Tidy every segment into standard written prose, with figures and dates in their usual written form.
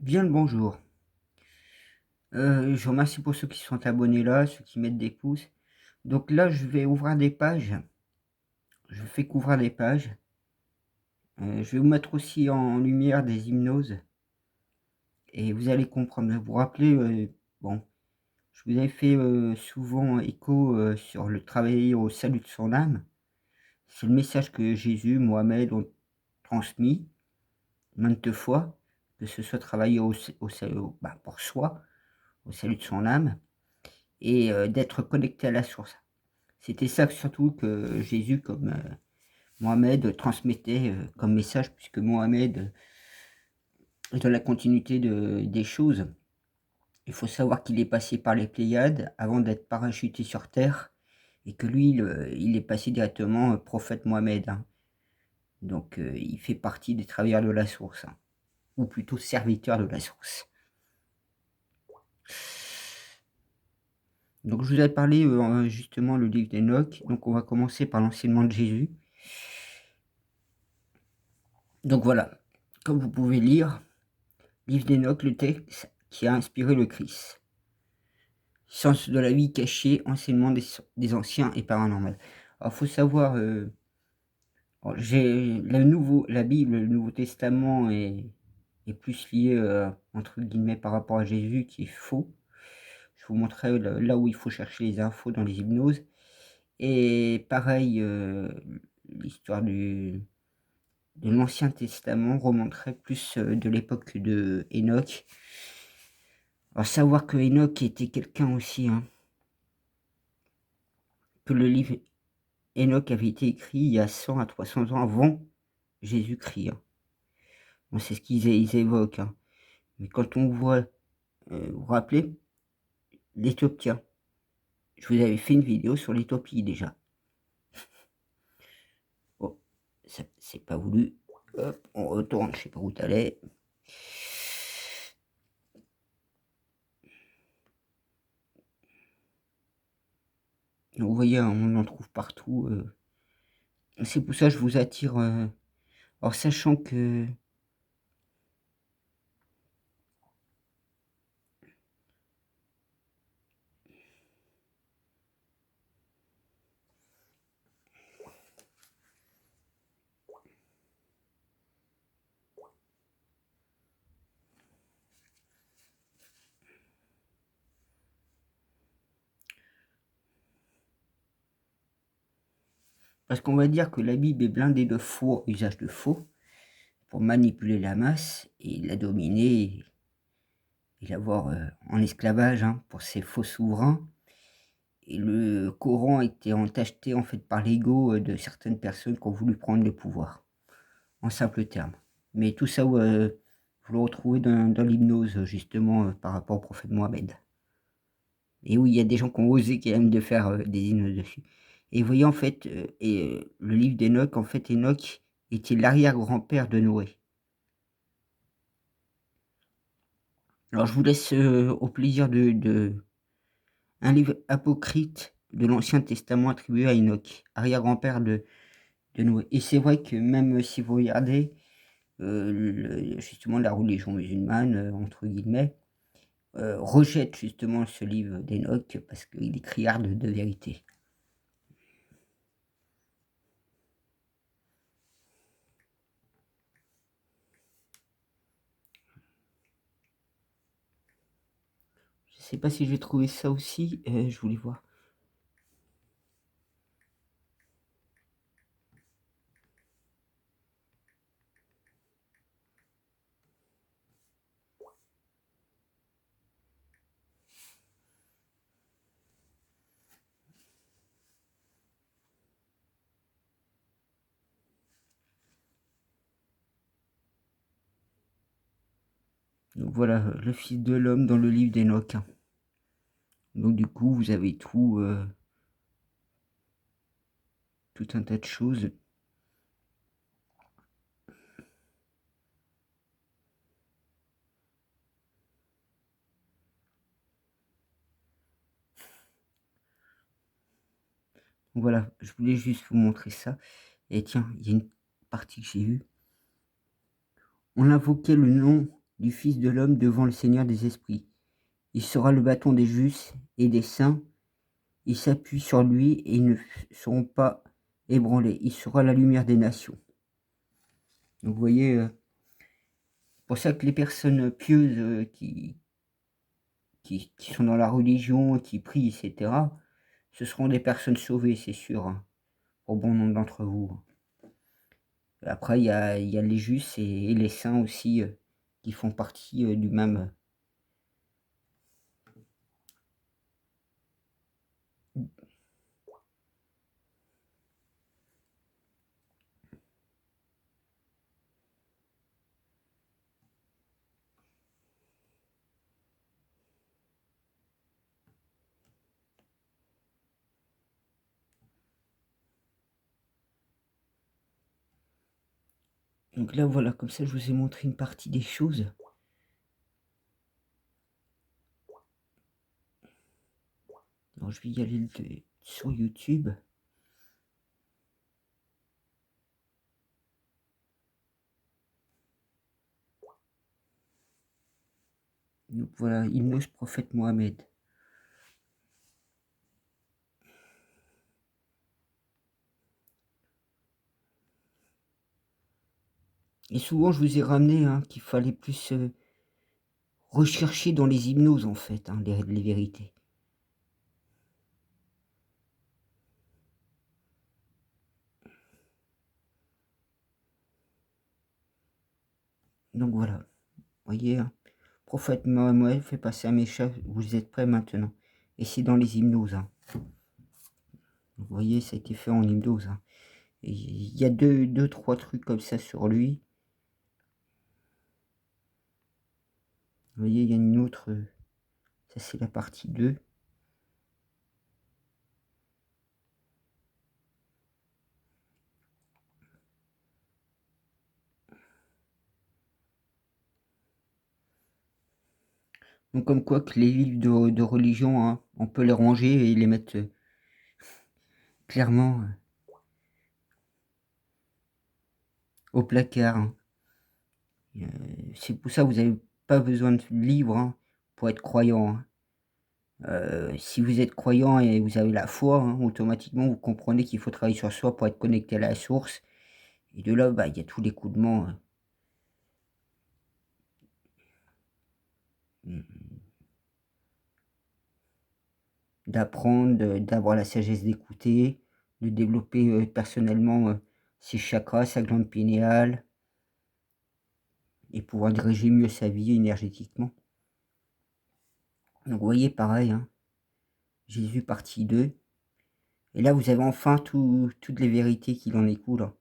Bien le bonjour. Je vous remercie pour ceux qui sont abonnés là, ceux qui mettent des pouces. Donc là, je vais ouvrir des pages, je fais qu'ouvrir des pages. Je vais vous mettre aussi en lumière des hypnoses et vous allez comprendre. Vous vous rappelez, bon, je vous avais fait, souvent écho, sur le travailler au salut de son âme. C'est le message que Jésus, Mohamed ont transmis maintes fois, que ce soit travailler pour soi, au salut de son âme et d'être connecté à la source. C'était ça surtout que Jésus, comme, Mohamed transmettait, comme message puisque Mohamed est dans la continuité des choses. Il faut savoir qu'il est passé par les Pléiades avant d'être parachuté sur terre et que lui, il est passé directement, prophète Mohamed, hein. Donc, il fait partie des travailleurs de la source, hein, ou plutôt serviteurs de la source. Donc je vous avais parlé, justement le livre d'Enoch, donc on va commencer par l'enseignement de Jésus. Donc voilà, comme vous pouvez lire, livre d'Enoch, le texte qui a inspiré le Christ. Science de la vie cachée, enseignement des anciens et paranormal. Alors faut savoir, j'ai la Bible, le Nouveau Testament est plus lié, entre guillemets «par rapport à Jésus» qui est faux. Je vous montrerai là où il faut chercher les infos dans les hypnoses et pareil, l'histoire de l'Ancien Testament remonterait plus, de l'époque de Enoch. Alors savoir que Enoch était quelqu'un aussi, hein, que le livre Enoch avait été écrit il y a 100 à 300 ans avant Jésus-Christ, hein. Bon, c'est ce ils évoquent, hein. Mais quand on voit, vous vous rappelez l'Éthiopien? Je vous avais fait une vidéo sur l'Éthiopie déjà. Bon, ça c'est pas voulu. Hop, on retourne, je sais pas où tu allais. Vous voyez, hein, on en trouve partout, c'est pour ça que je vous attire, alors sachant que parce qu'on va dire que la Bible est blindée de faux, usage de faux, pour manipuler la masse et la dominer et l'avoir, en esclavage, hein, pour ces faux souverains. Et le Coran était entacheté, en fait, par l'ego, de certaines personnes qui ont voulu prendre le pouvoir, en simples termes. Mais tout ça, vous le retrouvez dans l'hypnose, justement, par rapport au prophète Mohammed. Et oui, il y a des gens qui ont osé quand même de faire, des hypnoses dessus. Et vous voyez, en fait, le livre d'Enoch, en fait, Enoch était l'arrière-grand-père de Noé. Alors je vous laisse, au plaisir de un livre apocryphe de l'Ancien Testament attribué à Enoch, arrière-grand-père de Noé. Et c'est vrai que même si vous regardez, justement la religion musulmane, entre guillemets, rejette justement ce livre d'Enoch parce qu'il est criard de vérité. Je sais pas si j'ai trouvé ça aussi, je voulais voir. Donc voilà, le fils de l'homme dans le livre d'Enoch, hein. Donc du coup, vous avez tout un tas de choses. Voilà, je voulais juste vous montrer ça. Et tiens, il y a une partie que j'ai eue. On invoquait le nom du Fils de l'homme devant le Seigneur des esprits. Il sera le bâton des justes et des saints. Ils s'appuient sur lui et ils ne seront pas ébranlés. Il sera la lumière des nations. Donc vous voyez, pour ça que les personnes pieuses qui sont dans la religion, qui prient, etc., ce seront des personnes sauvées, c'est sûr, hein, pour bon nombre d'entre vous. Après, il y a les justes et les saints aussi qui font partie du même. Donc là, voilà, comme ça, je vous ai montré une partie des choses. Alors, je vais y aller sur YouTube. Donc voilà, Hymnos Prophète Mohammed. Et souvent, je vous ai ramené qu'il fallait plus rechercher dans les hypnoses, en fait, les vérités. Donc voilà, vous voyez, Prophète Mohammed fait passer un message, vous êtes prêts maintenant. Et c'est dans les hypnoses. Vous voyez, ça a été fait en hypnose. Et il y a deux, trois trucs comme ça sur lui. Vous voyez, il y a une autre, ça c'est la partie 2. Donc comme quoi que les livres de religion, on peut les ranger et les mettre clairement au placard. C'est pour ça que vous n'avez pas besoin de livres pour être croyant. Si vous êtes croyant et vous avez la foi, automatiquement vous comprenez qu'il faut travailler sur soi pour être connecté à la source. Et de là, il y a tous les l'écoutement d'apprendre, d'avoir la sagesse d'écouter, de développer personnellement ses chakras, sa glande pinéale, et pouvoir diriger mieux sa vie énergétiquement. Donc vous voyez, pareil, Jésus partie 2. Et là, vous avez enfin toutes les vérités qu'il en découlent.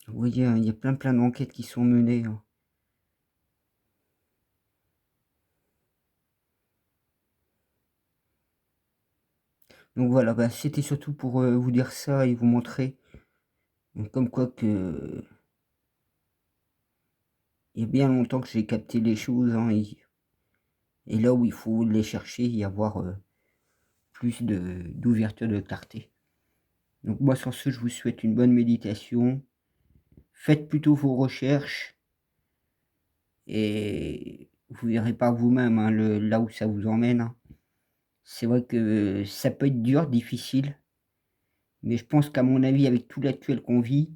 Vous voyez, il y a plein d'enquêtes qui sont menées. Donc voilà, c'était surtout pour vous dire ça et vous montrer comme quoi que il y a bien longtemps que j'ai capté les choses, et là où il faut les chercher et avoir plus d'ouverture, de clarté. Donc moi sur ce, je vous souhaite une bonne méditation. Faites plutôt vos recherches et vous verrez par vous-même là où ça vous emmène. C'est vrai que ça peut être dur, difficile, mais je pense qu'à mon avis, avec tout l'actuel qu'on vit,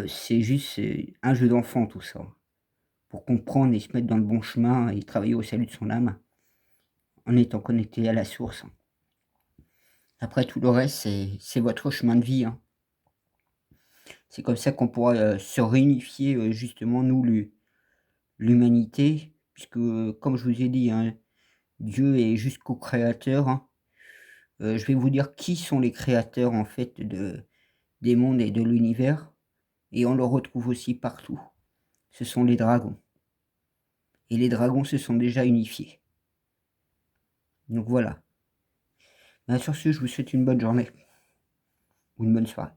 c'est juste un jeu d'enfant tout ça. Pour comprendre et se mettre dans le bon chemin et travailler au salut de son âme, en étant connecté à la source. Après tout le reste, c'est votre chemin de vie. C'est comme ça qu'on pourra se réunifier justement, nous, l'humanité, puisque comme je vous ai dit, Dieu est juste co-créateur. Je vais vous dire qui sont les créateurs en fait des mondes et de l'univers, et on le retrouve aussi partout. Ce sont les dragons. Et les dragons se sont déjà unifiés. Donc voilà. Sur ce, je vous souhaite une bonne journée ou une bonne soirée.